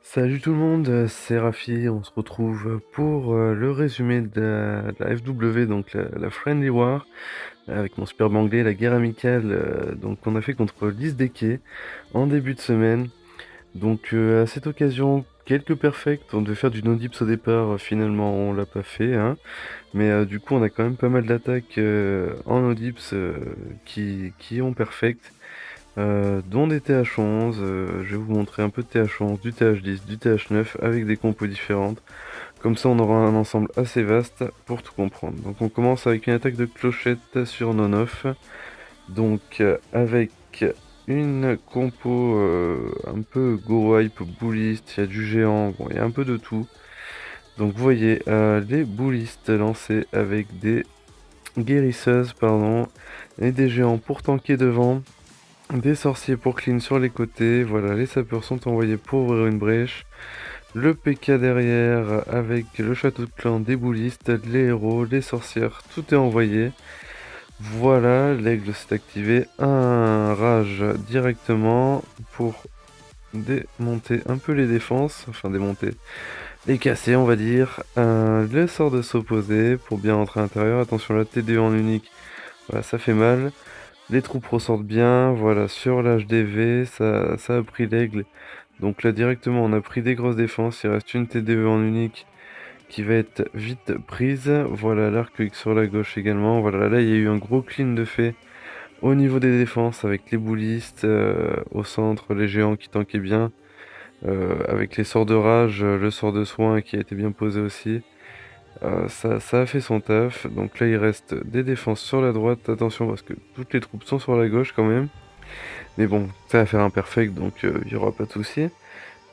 Salut tout le monde, c'est Rafi. On se retrouve pour le résumé de la FW, donc la Friendly War, avec mon superbe anglais, la guerre amicale, donc qu'on a fait contre l'Isdeke en début de semaine. Donc à cette occasion, quelques perfects. On devait faire du no-dips au départ, finalement on l'a pas fait, hein. Mais du coup, on a quand même pas mal d'attaques en no-dips qui ont perfect. Dont des TH11, je vais vous montrer un peu de TH11, du TH10, du TH9 avec des compos différentes. Comme ça on aura un ensemble assez vaste pour tout comprendre. Donc on commence avec une attaque de clochette sur non-off. Donc avec une compo un peu go wipe, bullist, il y a du géant, bon il y a un peu de tout. Donc vous voyez les bullistes lancés avec des guérisseuses pardon, et des géants pour tanker devant. Des sorciers pour clean sur les côtés, voilà, les sapeurs sont envoyés pour ouvrir une brèche. Le PK derrière avec le château de clan des boulistes, les héros, les sorcières, tout est envoyé. Voilà, l'aigle s'est activé, un rage directement pour démonter un peu les défenses, enfin démonter, les casser on va dire. Le sort de s'opposer pour bien rentrer à l'intérieur, attention la TD en unique, voilà ça fait mal. Les troupes ressortent bien, voilà, sur l'HDV, ça a pris l'aigle. Donc là directement on a pris des grosses défenses, il reste une TDE en unique qui va être vite prise. Voilà l'arc sur la gauche également, voilà là il y a eu un gros clean de fait au niveau des défenses avec les boulistes au centre, les géants qui tankaient bien, avec les sorts de rage, le sort de soin qui a été bien posé aussi. Ça a fait son taf, donc là il reste des défenses sur la droite, attention parce que toutes les troupes sont sur la gauche quand même. Mais bon, ça va faire un perfect, donc il n'y aura pas de souci.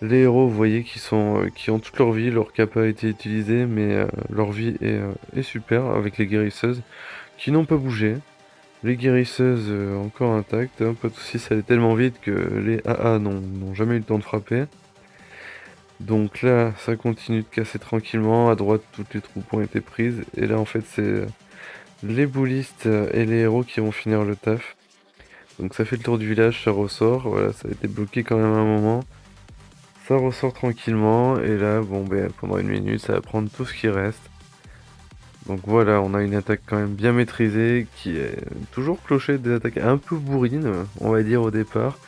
Les héros, vous voyez, qui ont toute leur vie, leur cap a été utilisé, mais leur vie est super avec les guérisseuses qui n'ont pas bougé. Les guérisseuses encore intactes, hein, pas de souci, ça allait tellement vite que les AA n'ont jamais eu le temps de frapper. Donc là, ça continue de casser tranquillement. À droite, toutes les troupes ont été prises. Et là, en fait, c'est les boulistes et les héros qui vont finir le taf. Donc ça fait le tour du village, ça ressort. Voilà, ça a été bloqué quand même un moment. Ça ressort tranquillement. Et là, bon, ben, pendant une minute, ça va prendre tout ce qui reste. Donc voilà, on a une attaque quand même bien maîtrisée, qui est toujours clochée, des attaques un peu bourrines, on va dire au départ.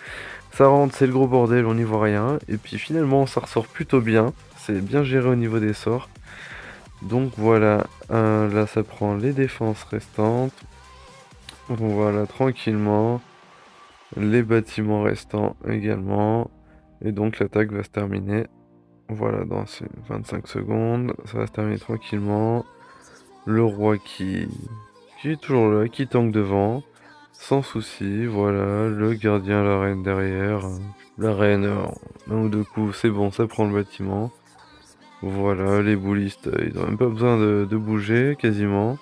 Ça rentre, c'est le gros bordel, on n'y voit rien. Et puis finalement, ça ressort plutôt bien. C'est bien géré au niveau des sorts. Donc voilà, là ça prend les défenses restantes. Voilà, tranquillement. Les bâtiments restants également. Et donc l'attaque va se terminer. Voilà, dans ces 25 secondes. Ça va se terminer tranquillement. Le roi qui est toujours là, qui tanque devant. Sans souci, voilà. Le gardien, la reine derrière. La reine, un ou deux coups, c'est bon, ça prend le bâtiment. Voilà, les boulistes, ils ont même pas besoin de bouger, quasiment.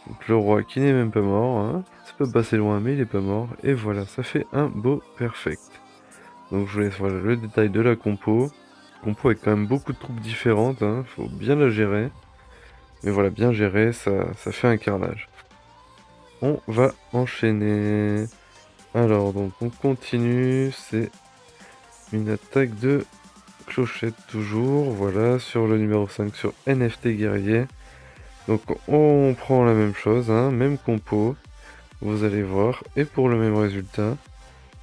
Donc le roi qui n'est même pas mort, hein. C'est pas passé loin, mais il est pas mort. Et voilà, ça fait un beau perfect. Donc je vous laisse voilà, le détail de la compo. Compo avec quand même beaucoup de troupes différentes, hein. Faut bien la gérer. Mais voilà, bien géré, ça fait un carnage. On va enchaîner. Alors, donc on continue. C'est une attaque de clochette toujours. Voilà, sur le numéro 5 sur NFT guerrier. Donc on prend la même chose, hein, même compo. Vous allez voir. Et pour le même résultat.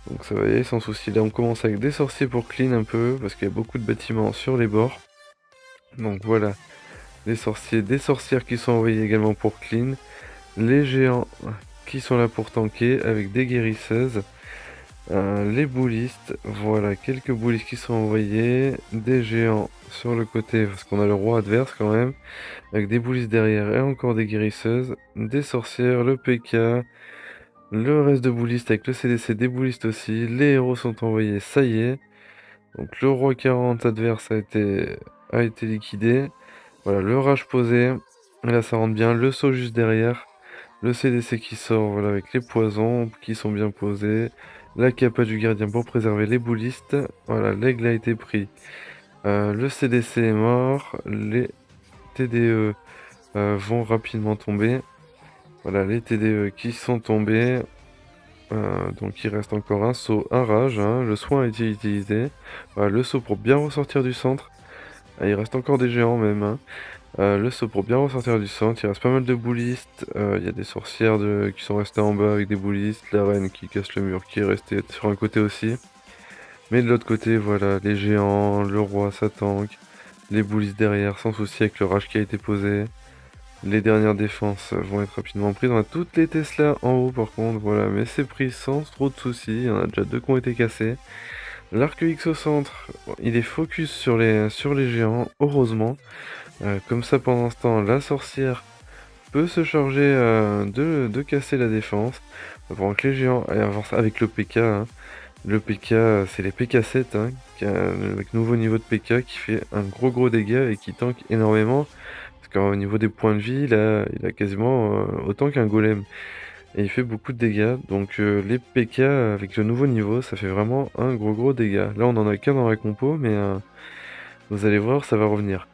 Donc ça va y aller sans souci. Là on commence avec des sorciers pour clean un peu. Parce qu'il y a beaucoup de bâtiments sur les bords. Donc voilà. Des sorciers, des sorcières qui sont envoyés également pour clean. Les géants qui sont là pour tanker avec des guérisseuses. Les boulistes, voilà, quelques boulistes qui sont envoyés. Des géants sur le côté, parce qu'on a le roi adverse quand même. Avec des boulistes derrière et encore des guérisseuses. Des sorcières, le PK. Le reste de boulistes avec le CDC, des boulistes aussi. Les héros sont envoyés, ça y est. Donc le roi 40 adverse a été liquidé. Voilà, le rage posé. Là ça rentre bien. Le saut juste derrière. Le CDC qui sort, voilà, avec les poisons qui sont bien posés. La capa du gardien pour préserver les boulistes. Voilà, l'aigle a été pris. Le CDC est mort. Les TDE vont rapidement tomber. Voilà, les TDE qui sont tombés. Donc il reste encore un saut, un rage, hein, le soin a été utilisé. Voilà, le saut pour bien ressortir du centre. Ah, il reste encore des géants même, hein. Le saut pour bien ressortir du centre, il reste pas mal de boulistes. Il y a des sorcières qui sont restées en bas avec des boulistes. La reine qui casse le mur qui est restée sur un côté aussi. Mais de l'autre côté, voilà, les géants, le roi, sa tank, les boulistes derrière, sans souci avec le rage qui a été posé. Les dernières défenses vont être rapidement prises. On a toutes les Tesla en haut par contre, voilà, mais c'est pris sans trop de soucis. Il y en a déjà deux qui ont été cassés. L'arc X au centre, il est focus sur les géants, heureusement. Comme ça, pendant ce temps, la sorcière peut se charger de casser la défense. Pendant que les géants avancent avec le PK. Hein. Le PK, c'est les PK7, hein, avec nouveau niveau de PK qui fait un gros dégât et qui tank énormément. Parce qu'au niveau des points de vie, il a quasiment autant qu'un golem. Et il fait beaucoup de dégâts. Donc les PK avec le nouveau niveau, ça fait vraiment un gros dégât. Là, on en a qu'un dans la compo, mais vous allez voir, ça va revenir.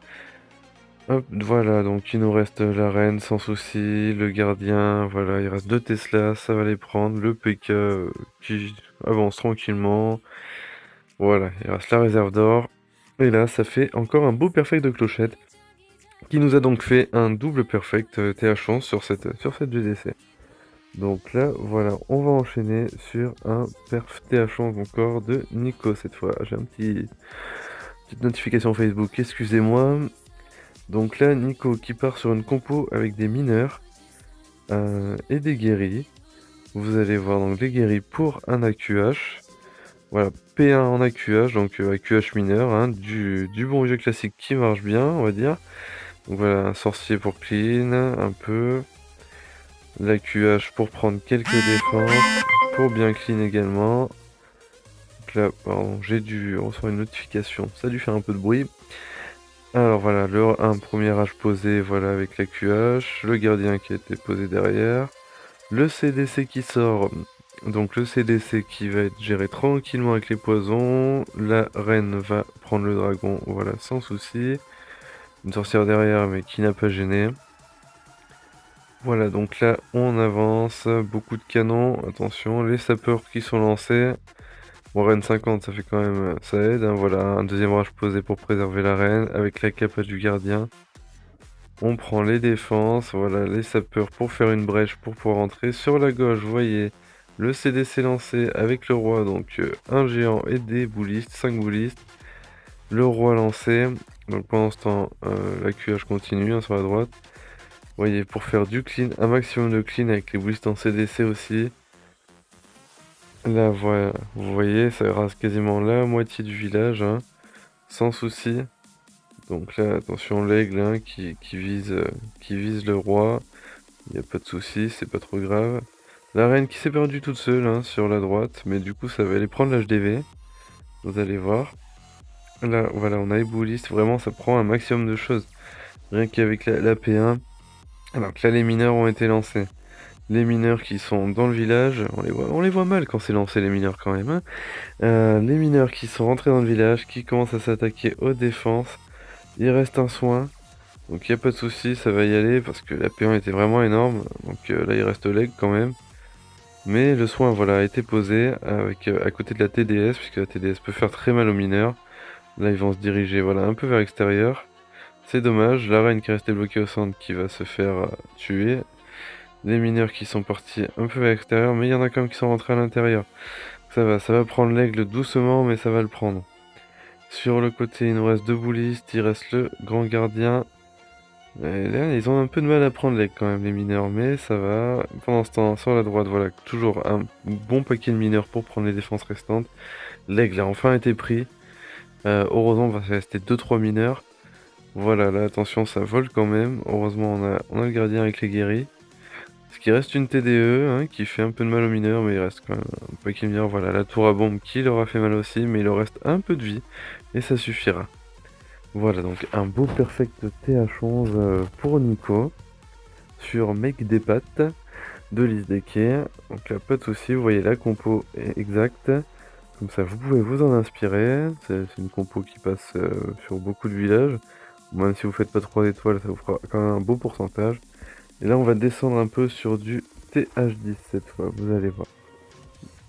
Hop, voilà, donc il nous reste la reine sans souci, le gardien, voilà, il reste deux Tesla, ça va les prendre, le PK qui avance tranquillement, voilà, il reste la réserve d'or, et là ça fait encore un beau perfect de clochette, qui nous a donc fait un double perfect TH11 sur cette GDC. Donc là, voilà, on va enchaîner sur un perf TH11 encore de Nico cette fois. J'ai petite notification Facebook, excusez-moi. Donc là, Nico qui part sur une compo avec des mineurs et des guéris. Vous allez voir donc les guéris pour un AQH. Voilà, P1 en AQH, donc AQH mineur, hein, du bon vieux classique qui marche bien, on va dire. Donc voilà, un sorcier pour clean, un peu. L'AQH pour prendre quelques défenses, pour bien clean également. Donc là, pardon, j'ai dû recevoir une notification, ça a dû faire un peu de bruit. Alors voilà, un premier H posé, voilà, avec la QH, le gardien qui a été posé derrière, le CDC qui sort, donc le CDC qui va être géré tranquillement avec les poisons, la reine va prendre le dragon, voilà, sans souci, une sorcière derrière mais qui n'a pas gêné. Voilà, donc là on avance, beaucoup de canons, attention, les sapeurs qui sont lancés. Bon, reine 50, ça fait quand même, ça aide, hein, voilà, un deuxième rage posé pour préserver la reine, avec la capa du gardien. On prend les défenses, voilà, les sapeurs pour faire une brèche pour pouvoir entrer. Sur la gauche, vous voyez, le CDC lancé avec le roi, donc un géant et des boulistes, 5 boulistes. Le roi lancé, donc pendant ce temps, la QH continue hein, sur la droite. Vous voyez, pour faire du clean, un maximum de clean avec les boulistes en CDC aussi. Là, voilà, vous voyez, ça rase quasiment la moitié du village, hein, sans souci. Donc là, attention, l'aigle hein, qui vise le roi. Il n'y a pas de souci, c'est pas trop grave. La reine qui s'est perdue toute seule hein, sur la droite, mais du coup, ça va aller prendre l'HDV. Vous allez voir. Là, voilà, on a les boulistes. Vraiment, ça prend un maximum de choses. Rien qu'avec la P1. Alors que là, les mineurs ont été lancés. Les mineurs qui sont dans le village, on les voit mal quand c'est lancé les mineurs quand même. Hein. Les mineurs qui sont rentrés dans le village, qui commencent à s'attaquer aux défenses. Il reste un soin, donc il n'y a pas de souci, ça va y aller parce que la P1 était vraiment énorme. Donc là il reste leg quand même. Mais le soin voilà a été posé avec à côté de la TDS, puisque la TDS peut faire très mal aux mineurs. Là ils vont se diriger voilà un peu vers l'extérieur. C'est dommage, la reine qui est restée bloquée au centre qui va se faire tuer. Les mineurs qui sont partis un peu vers l'extérieur, mais il y en a quand même qui sont rentrés à l'intérieur. Ça va prendre l'aigle doucement, mais ça va le prendre. Sur le côté, il nous reste deux boulistes, il reste le grand gardien. Et là, ils ont un peu de mal à prendre l'aigle quand même, les mineurs, mais ça va. Pendant ce temps, sur la droite, voilà, toujours un bon paquet de mineurs pour prendre les défenses restantes. L'aigle a enfin été pris. Heureusement, il va rester 2-3 mineurs. Voilà, là, attention, ça vole quand même. Heureusement, on a le gardien avec les guéris. Ce qui reste une TDE hein, qui fait un peu de mal aux mineurs, mais il reste quand même un paquet de mineurs. Voilà, la tour à bombe qui leur a fait mal aussi, mais il leur reste un peu de vie et ça suffira. Voilà, donc un beau perfect TH11 pour Nico sur Make des pattes de Lise Desquais. Donc là, pas de souci, vous voyez la compo est exacte. Comme ça, vous pouvez vous en inspirer. C'est une compo qui passe sur beaucoup de villages. Même si vous faites pas 3 étoiles, ça vous fera quand même un beau pourcentage. Et là, on va descendre un peu sur du TH10 cette fois, vous allez voir.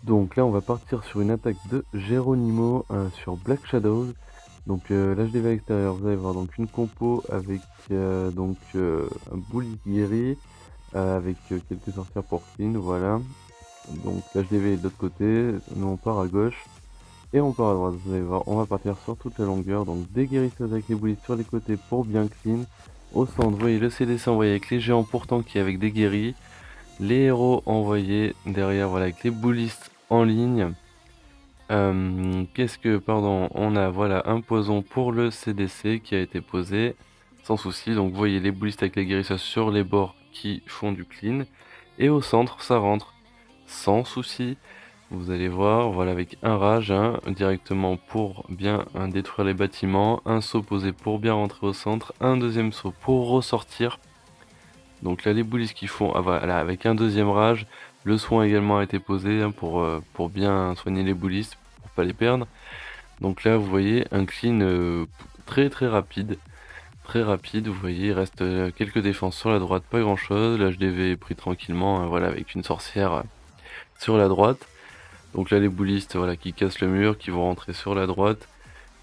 Donc là, on va partir sur une attaque de Geronimo sur Black Shadows. Donc l'HDV à l'extérieur, vous allez voir donc une compo avec un bully guéri avec quelques sorcières pour clean, voilà. Donc l'HDV est de l'autre côté, nous on part à gauche et on part à droite. Vous allez voir, on va partir sur toute la longueur. Donc des guérisseuses avec les bullies sur les côtés pour bien clean. Au centre, vous voyez le CDC envoyé avec les géants pourtant qui est avec des guéris. Les héros envoyés derrière, voilà, avec les bullistes en ligne. Pardon, on a voilà un poison pour le CDC qui a été posé sans souci. Donc vous voyez les bullistes avec les guérisseuses sur les bords qui font du clean. Et au centre, ça rentre sans souci. Vous allez voir, voilà, avec un rage directement pour bien détruire les bâtiments, un saut posé pour bien rentrer au centre, un deuxième saut pour ressortir. Donc là, les bullies qui font, voilà, avec un deuxième rage, le soin également a été posé pour bien soigner les bullies, pour pas les perdre. Donc là, vous voyez un clean très très rapide. Très rapide, vous voyez, il reste quelques défenses sur la droite, pas grand chose. L'HDV est pris tranquillement, voilà, avec une sorcière sur la droite. Donc là, les bullistes, voilà, qui cassent le mur, qui vont rentrer sur la droite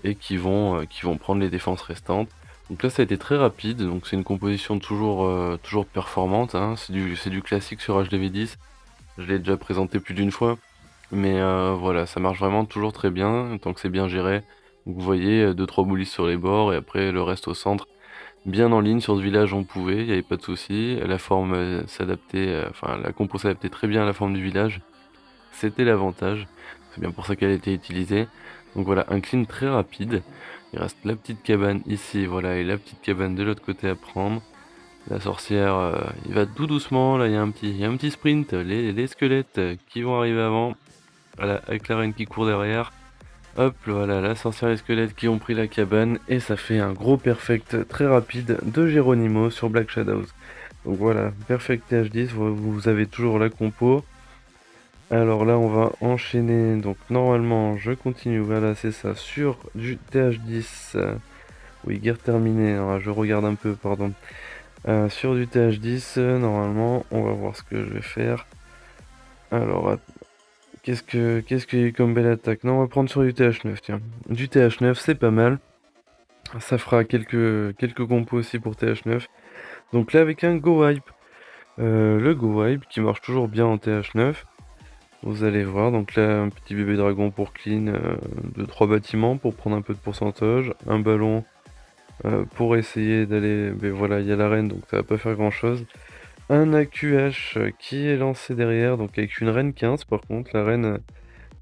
et qui vont prendre les défenses restantes. Donc là, ça a été très rapide, donc c'est une composition toujours performante, hein. C'est du classique sur HDV10. Je l'ai déjà présenté plus d'une fois, mais voilà, ça marche vraiment toujours très bien, tant que c'est bien géré. Donc vous voyez, 2-3 bullies sur les bords, et après le reste au centre, bien en ligne. Sur ce village, on pouvait, il n'y avait pas de souci. La forme s'adaptait, enfin la compo s'adaptait très bien à la forme du village. C'était l'avantage. C'est bien pour ça qu'elle a été utilisée. Donc voilà, un clean très rapide. Il reste la petite cabane ici, voilà, et la petite cabane de l'autre côté à prendre. La sorcière, il va tout doucement. Là, il y a un petit sprint. Les squelettes qui vont arriver avant. Voilà, avec la reine qui court derrière. Hop, voilà, la sorcière et les squelettes qui ont pris la cabane. Et ça fait un gros perfect très rapide de Geronimo sur Black Shadows. Donc voilà, perfect TH10. Vous avez toujours la compo. Alors là, on va enchaîner. Donc normalement, je continue. Voilà, c'est ça. Sur du TH10. Oui, guerre terminée. Alors, je regarde un peu, pardon. Sur du TH10, normalement, on va voir ce que je vais faire. Alors, qu'est-ce qu'il y a eu comme belle attaque? Non, on va prendre sur du TH9, tiens. Du TH9, c'est pas mal. Ça fera quelques compos aussi pour TH9. Donc là, avec un Go Wipe. Le Go Wipe qui marche toujours bien en TH9. Vous allez voir, donc là un petit bébé dragon pour clean de 3 bâtiments pour prendre un peu de pourcentage, un ballon pour essayer d'aller, mais voilà, il y a la reine donc ça va pas faire grand chose. Un AQH qui est lancé derrière, donc avec une reine 15 par contre, la reine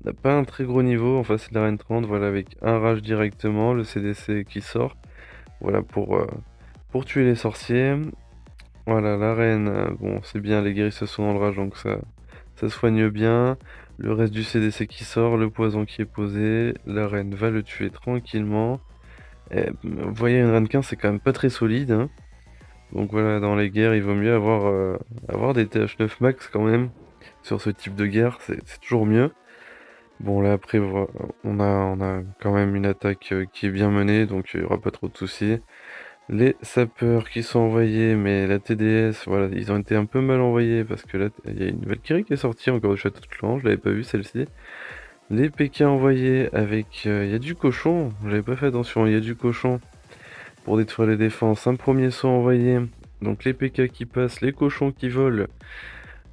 n'a pas un très gros niveau, enfin c'est de la reine 30, voilà, avec un rage directement, le CDC qui sort, voilà pour tuer les sorciers. Voilà, la reine, bon c'est bien, les guérisseurs sont dans le rage donc ça soigne bien. Le reste du CDC qui sort, le poison qui est posé, la reine va le tuer tranquillement. Vous voyez, une reine 15 c'est quand même pas très solide, hein. Donc voilà, dans les guerres, il vaut mieux avoir des TH9 max quand même. Sur ce type de guerre, c'est toujours mieux. Bon là après, on a quand même une attaque qui est bien menée, donc il n'y aura pas trop de soucis. Les sapeurs qui sont envoyés, mais la TDS, voilà, ils ont été un peu mal envoyés parce que là, il y a une Valkyrie qui est sortie encore du château de clan, je l'avais pas vu celle-ci. Les PK envoyés avec, il y a du cochon, j'avais pas fait attention, il y a du cochon pour détruire les défenses. Un premier saut envoyé, donc les PK qui passent, les cochons qui volent.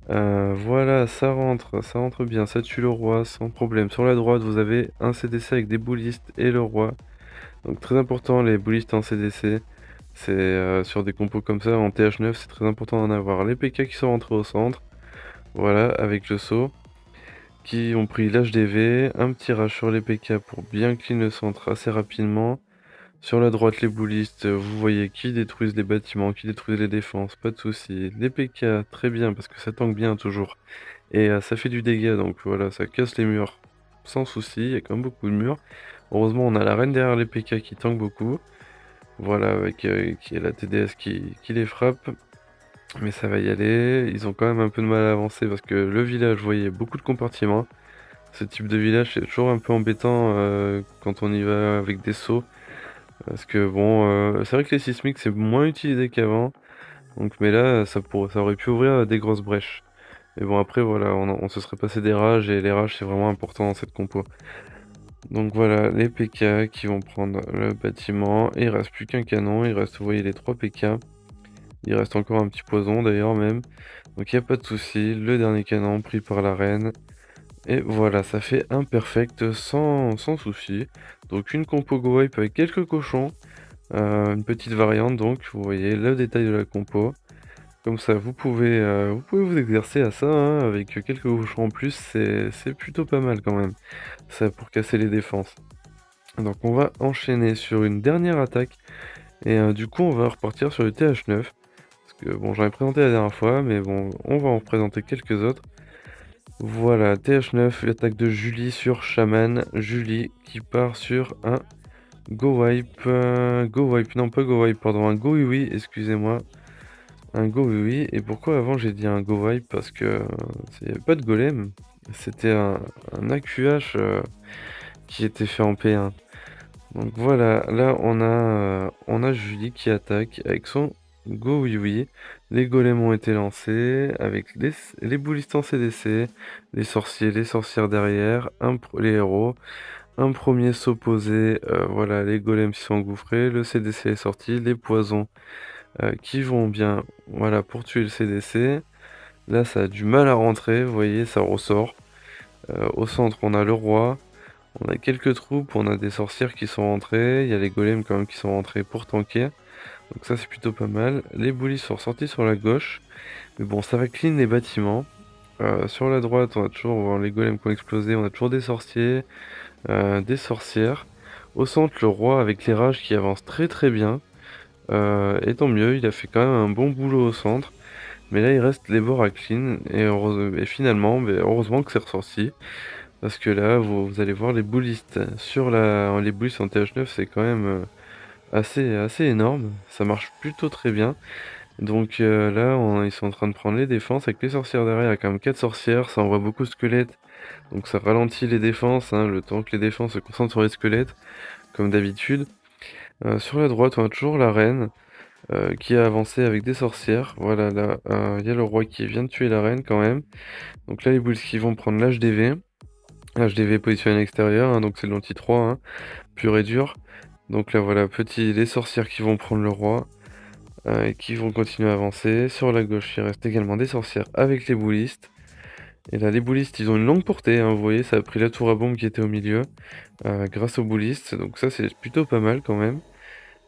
Voilà, ça rentre bien, ça tue le roi sans problème. Sur la droite, vous avez un CDC avec des boulistes et le roi. Donc très important les bullistes en CDC. C'est sur des compos comme ça en TH9, c'est très important d'en avoir. Les PK qui sont rentrés au centre, voilà, avec le saut, qui ont pris l'HDV, un petit rage sur les PK pour bien clean le centre assez rapidement. Sur la droite, les bullistes, vous voyez qui détruisent les bâtiments, qui détruisent les défenses, pas de soucis. Les PK, très bien, parce que ça tank bien toujours. Et ça fait du dégât, donc voilà, ça casse les murs sans souci, il y a quand même beaucoup de murs. Heureusement, on a la reine derrière les PK qui tank beaucoup. Voilà, avec qui est la TDS qui les frappe. Mais ça va y aller. Ils ont quand même un peu de mal à avancer parce que le village, vous voyez, beaucoup de compartiments. Ce type de village, c'est toujours un peu embêtant quand on y va avec des sauts. Parce que bon, c'est vrai que les sismiques, c'est moins utilisé qu'avant. Donc, mais là, ça aurait pu ouvrir des grosses brèches. Mais bon après voilà, on se serait passé des rages et les rages c'est vraiment important dans cette compo. Donc voilà, les PK qui vont prendre le bâtiment et il reste plus qu'un canon, il reste vous voyez les 3 PK. Il reste encore un petit poison d'ailleurs même. Donc il y a pas de souci, le dernier canon pris par la reine. Et voilà, ça fait un perfect sans souci. Donc une compo go wipe avec quelques cochons. Une petite variante donc, vous voyez le détail de la compo. Comme ça, vous pouvez vous exercer à ça, hein, avec quelques cochons en plus, c'est plutôt pas mal quand même. Ça pour casser les défenses. Donc on va enchaîner sur une dernière attaque. Et du coup, on va repartir sur le TH9. Parce que bon, j'en ai présenté la dernière fois, mais bon, on va en représenter quelques autres. Voilà, TH9, l'attaque de Julie sur Shaman. Julie qui part sur un Go Wipe. Go Wipe, non pas Go Wipe, pardon, un Go Oui Oui, excusez-moi. Un Go Oui Oui. Et pourquoi avant j'ai dit un Go Wipe? Parce que il n'y avait pas de golem. C'était un AQH qui était fait en P1. Donc voilà, là on a Julie qui attaque avec son Go Oui Oui. Les golems ont été lancés avec les boulistes en CDC, les sorciers, les sorcières derrière, les héros. Un premier s'opposer, voilà, les golems qui sont engouffrés, le CDC est sorti, les poisons qui vont bien, voilà, pour tuer le CDC. Là ça a du mal à rentrer, vous voyez, ça ressort. Au centre on a le roi. On a quelques troupes, on a des sorcières qui sont rentrées, il y a les golems quand même qui sont rentrés pour tanker. Donc ça c'est plutôt pas mal. Les bullies sont sortis sur la gauche. Mais bon, ça va clean les bâtiments. Sur la droite, on a toujours les golems qui ont explosé, on a toujours des sorciers, des sorcières. Au centre, le roi avec les rages qui avance très très bien. Et tant mieux, il a fait quand même un bon boulot au centre. Mais là, il reste les bords à clean. Et finalement, heureusement que c'est ressorti. Parce que là, vous allez voir les bullistes les bullistes en TH9, c'est quand même assez énorme. Ça marche plutôt très bien. Donc là, ils sont en train de prendre les défenses avec les sorcières derrière. Il y a quand même 4 sorcières, ça envoie beaucoup de squelettes. Donc ça ralentit les défenses, hein, le temps que les défenses se concentrent sur les squelettes, comme d'habitude. Sur la droite, on a toujours la reine qui a avancé avec des sorcières. Voilà, là, il y a le roi qui vient de tuer la reine quand même. Donc là, les bullistes qui vont prendre l'HDV. HDV positionné à l'extérieur, hein, donc c'est de l'anti-3, hein, pur et dur. Donc là voilà, les sorcières qui vont prendre le roi et qui vont continuer à avancer. Sur la gauche, il reste également des sorcières avec les boulistes. Et là, les boulistes, ils ont une longue portée, hein, vous voyez, ça a pris la tour à bombe qui était au milieu grâce aux boulistes. Donc ça, c'est plutôt pas mal quand même.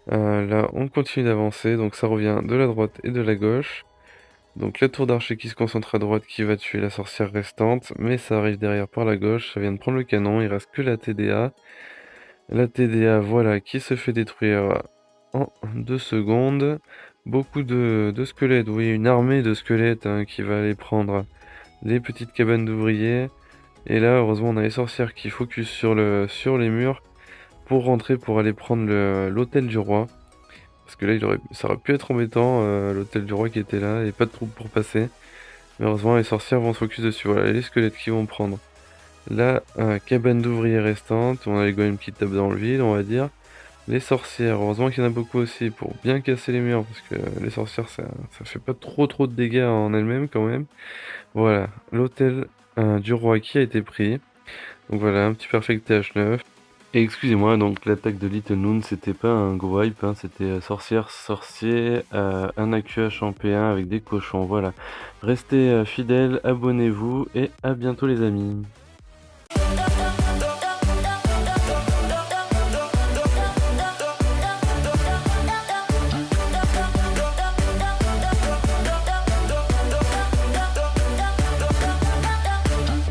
Là, on continue d'avancer, donc ça revient de la droite et de la gauche. Donc la tour d'archer qui se concentre à droite qui va tuer la sorcière restante, mais ça arrive derrière par la gauche, ça vient de prendre le canon, il reste que la TDA. La TDA, voilà, qui se fait détruire en 2 secondes. Beaucoup de squelettes, vous voyez une armée de squelettes hein, qui va aller prendre les petites cabanes d'ouvriers. Et là, heureusement, on a les sorcières qui focus sur les murs pour rentrer, pour aller prendre l'hôtel du roi. Parce que là, ça aurait pu être embêtant, l'hôtel du roi qui était là, et pas de troupes pour passer. Mais heureusement, les sorcières vont se focus dessus. Voilà, les squelettes qui vont prendre la cabane d'ouvriers restante. On a les golems qui tapent dans le vide, on va dire. Les sorcières, heureusement qu'il y en a beaucoup aussi pour bien casser les murs. Parce que les sorcières, ça fait pas trop de dégâts en elles-mêmes quand même. Voilà, l'hôtel du roi qui a été pris. Donc voilà, un petit perfect TH9. Et excusez-moi, donc l'attaque de Little Noon, c'était pas un go wipe, hein, c'était sorcière, sorcier, un AQH en P1 avec des cochons, voilà. Restez fidèles, abonnez-vous et à bientôt les amis.